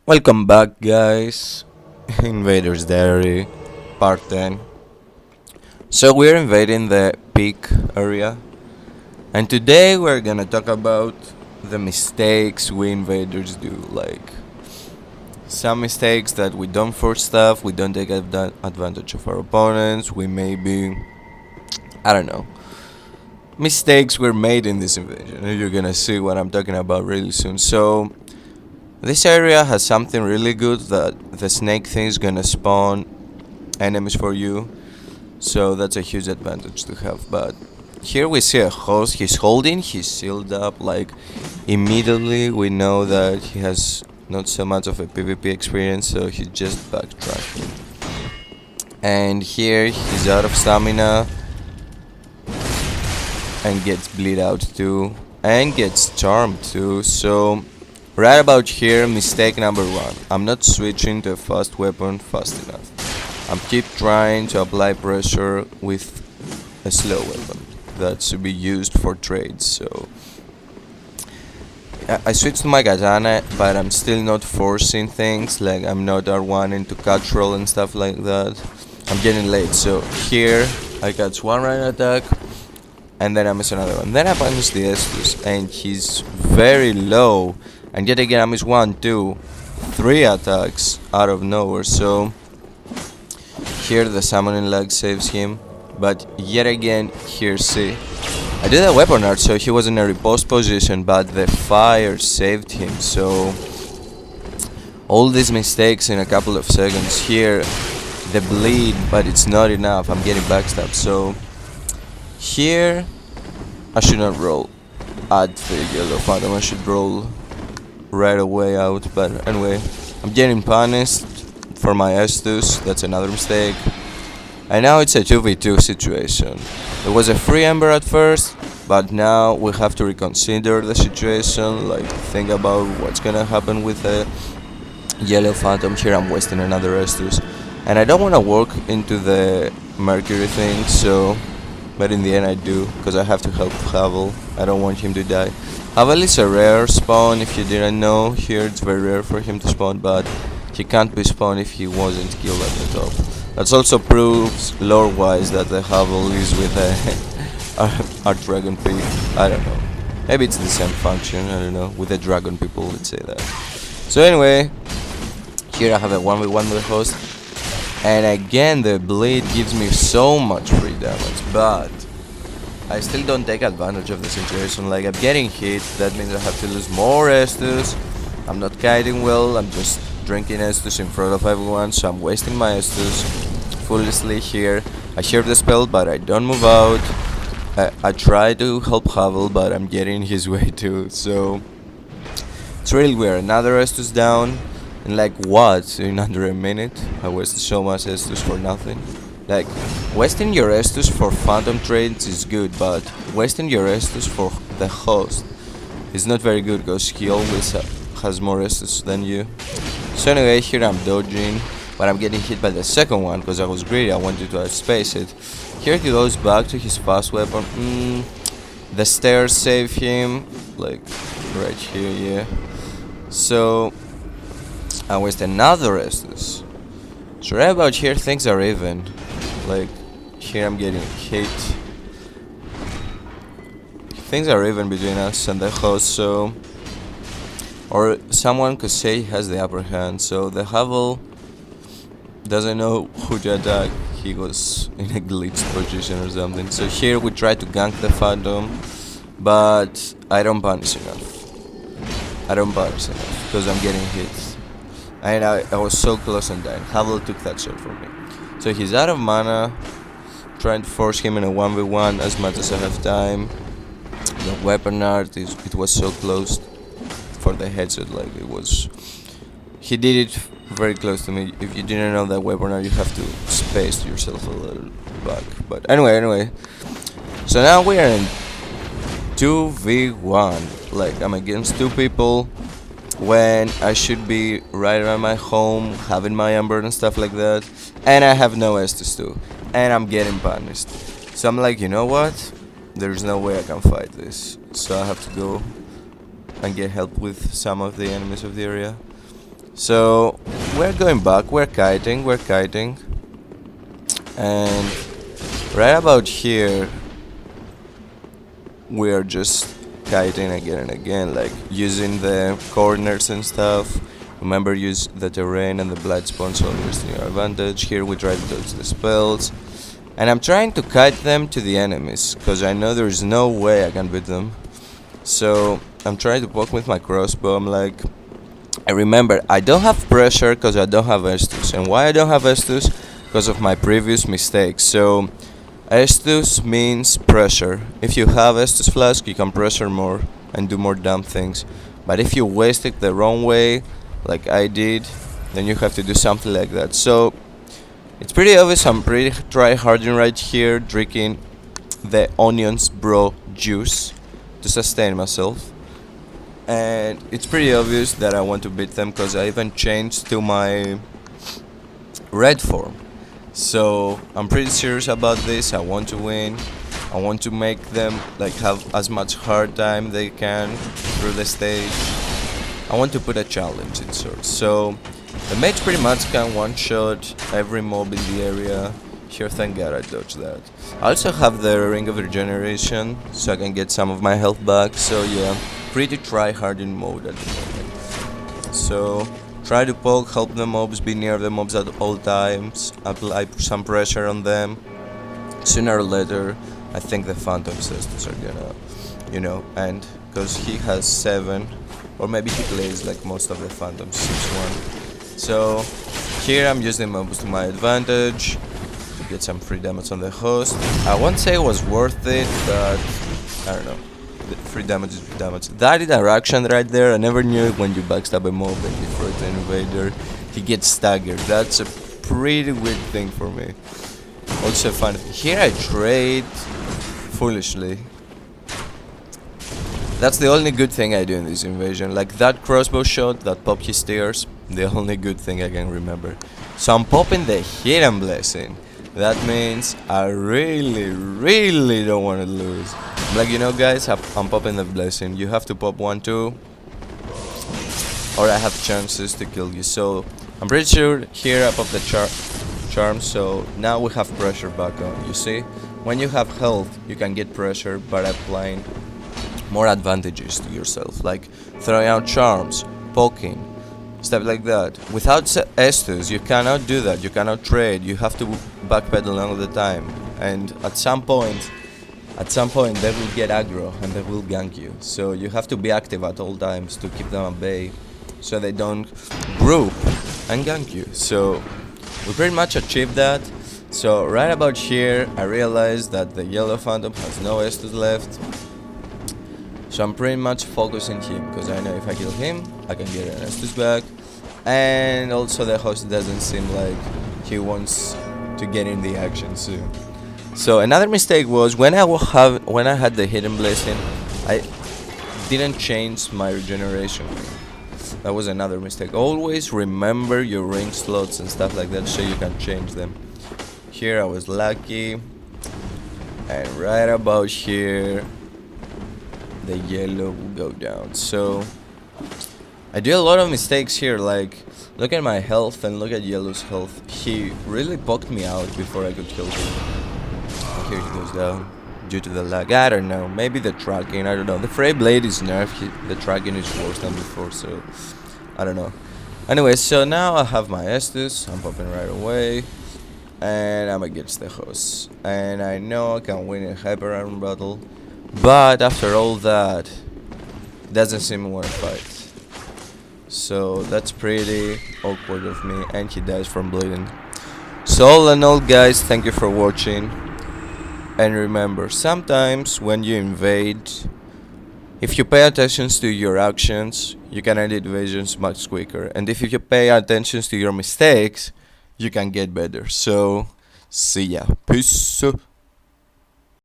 Welcome back, guys. Invader's Diary, Part 10. So, we're invading the peak area, and today we're gonna talk about the mistakes we invaders do. Like, some mistakes that we don't force stuff, we don't take advantage of our opponents, we maybe, I don't know, mistakes were made in this invasion. You're gonna see what I'm talking about really soon. So, this area has something really good that the snake thing is gonna spawn enemies for you, so that's a huge advantage to have. But here we see a host, he's holding, he's sealed up, like immediately we know that he has not so much of a PvP experience, so he's just backtracking. And here he's out of stamina and gets bleed out too, and gets charmed too, so right about here, mistake number one. I'm not switching to a fast weapon fast enough. I'm keep trying to apply pressure with a slow weapon that should be used for trades. So I switched to my katana, but I'm still not forcing things. Like I'm not R1 into catch roll and stuff like that. I'm getting late. So here I catch one right attack, and then I miss another one. Then I punish the Estus, and he's very low. And yet again I miss 1, 2, 3 attacks out of nowhere. So here the summoning lag saves him. But yet again here, see, I did a weapon art, so he was in a riposte position, but the fire saved him. So all these mistakes in a couple of seconds. Here the bleed, but it's not enough. I'm getting backstabbed. So here I should not roll at the yellow phantom. I should roll right away out. But anyway, I'm getting punished for my Estus. That's another mistake. And now it's a 2v2 situation. It was a free ember at first, but now we have to reconsider the situation, like think about what's gonna happen with the yellow phantom. Here I'm wasting another Estus, and I don't want to walk into the Mercury thing, so but in the end I do, because I have to help Havel. I don't want him to die. Havel is a rare spawn, if you didn't know. Here it's very rare for him to spawn, but he can't be spawned if he wasn't killed at the top. That also proves lore-wise that the Havel is with our dragon pig. I don't know. Maybe it's the same function, I don't know. With the dragon people, let's say that. So anyway, here I have a 1v1 with the host. And again, the blade gives me so much free damage, but I still don't take advantage of the situation. Like, I'm getting hit, that means I have to lose more Estus. I'm not kiting well, I'm just drinking Estus in front of everyone, so I'm wasting my Estus foolishly here. I hear the spell, but I don't move out. I try to help Havel, but I'm getting his way too, so it's really weird. Another Estus down. And like what? In under a minute? I wasted so much Estus for nothing. Like, wasting your Estus for phantom trades is good, but wasting your Estus for the host is not very good, because he always has more Estus than you. So anyway, here I'm dodging, but I'm getting hit by the second one, because I was greedy, I wanted to outspace it. Here he goes back to his fast weapon. The stairs save him, like right here, yeah. So I waste another Estus. So right about here things are even. Like here I'm getting hit. Things are even between us and the host, so or someone could say he has the upper hand. So the Havel doesn't know who to attack. He was in a glitched position or something. So here we try to gank the phantom, but I don't punish enough. I don't punish enough because I'm getting hit. And I was so close on dying. Havel took that shot from me. So he's out of mana. Trying to force him in a 1v1 as much as I have time. The weapon art it was so close for the headshot, like it was. He did it very close to me. If you didn't know that weapon art, you have to space yourself a little back. But anyway. So now we are in 2v1. Like I'm against two people, when I should be right around my home, having my ember and stuff like that, and I have no Estus too, and I'm getting punished. So I'm like, you know what? There's no way I can fight this. So I have to go and get help with some of the enemies of the area. So we're going back, we're kiting, and right about here we're just kiting again and again, like using the corners and stuff. Remember, use the terrain and the blood spawns always to your advantage. Here we try to dodge the spells. And I'm trying to kite them to the enemies, because I know there's no way I can beat them. So I'm trying to poke with my crossbow. I'm like, I remember, I don't have pressure because I don't have Estus. And why I don't have Estus? Because of my previous mistakes. So Estus means pressure. If you have Estus Flask, you can pressure more and do more dumb things. But if you waste it the wrong way, like I did, then you have to do something like that. So it's pretty obvious I'm pretty try-harding right here, drinking the onions bro juice to sustain myself. And it's pretty obvious that I want to beat them because I even changed to my red form. So I'm pretty serious about this. I want to win. I want to make them like have as much hard time they can through the stage. I want to put a challenge in sorts. So the mage pretty much can one-shot every mob in the area. Here, thank god I dodged that. I also have the Ring of Regeneration, so I can get some of my health back. So yeah, pretty try-hard in mode at the moment. So try to poke, help the mobs, be near the mobs at all times, apply some pressure on them. Sooner or later, I think the Phantom Cestus are gonna, end, because he has 7, or maybe he plays like most of the Phantoms 6-1. So here I'm using mobs to my advantage to get some free damage on the host. I won't say it was worth it, but I don't know. The free damage is free damage. That interaction right there, I never knew it when you backstab a mob and you throw it to an invader. He gets staggered. That's a pretty weird thing for me. Also fun. Here I trade foolishly. That's the only good thing I do in this invasion. Like that crossbow shot that popped his stairs, the only good thing I can remember. So I'm popping the Hidden Blessing. That means I really don't want to lose. I'm like, guys, I'm popping the blessing. You have to pop 1 too, or I have chances to kill you. So I'm pretty sure here I pop the charm. So now we have pressure back on. You see, when you have health, you can get pressure by applying more advantages to yourself, like throwing out charms, poking, stuff like that. Without Estus, you cannot do that. You cannot trade. You have to backpedal all the time. And at some point, they will get aggro and they will gank you. So you have to be active at all times to keep them at bay, so they don't group and gank you. So we pretty much achieved that. So right about here, I realized that the yellow Phantom has no Estus left. So I'm pretty much focusing him, because I know if I kill him, I can get an Estus back. And also the host doesn't seem like he wants to get in the action soon. So another mistake was when I had the Hidden Blessing, I didn't change my regeneration. That was another mistake. Always remember your ring slots and stuff like that so you can change them. Here I was lucky, and right about here the yellow will go down. So I do a lot of mistakes here, like look at my health and look at yellow's health. He really poked me out before I could kill him. And here he goes down due to the lag. I don't know, maybe the tracking, I don't know. The Fray Blade is nerfed, the tracking is worse than before, so I don't know. Anyway, so now I have my Estus, I'm popping right away, and I'm against the host. And I know I can win a Hyper Iron battle, but after all that, doesn't seem to want to fight. So that's pretty awkward of me, and he dies from bleeding. So all in all, guys, thank you for watching. And remember, sometimes when you invade, if you pay attention to your actions, you can end invasions much quicker. And if you pay attention to your mistakes, you can get better. So, see ya. Peace.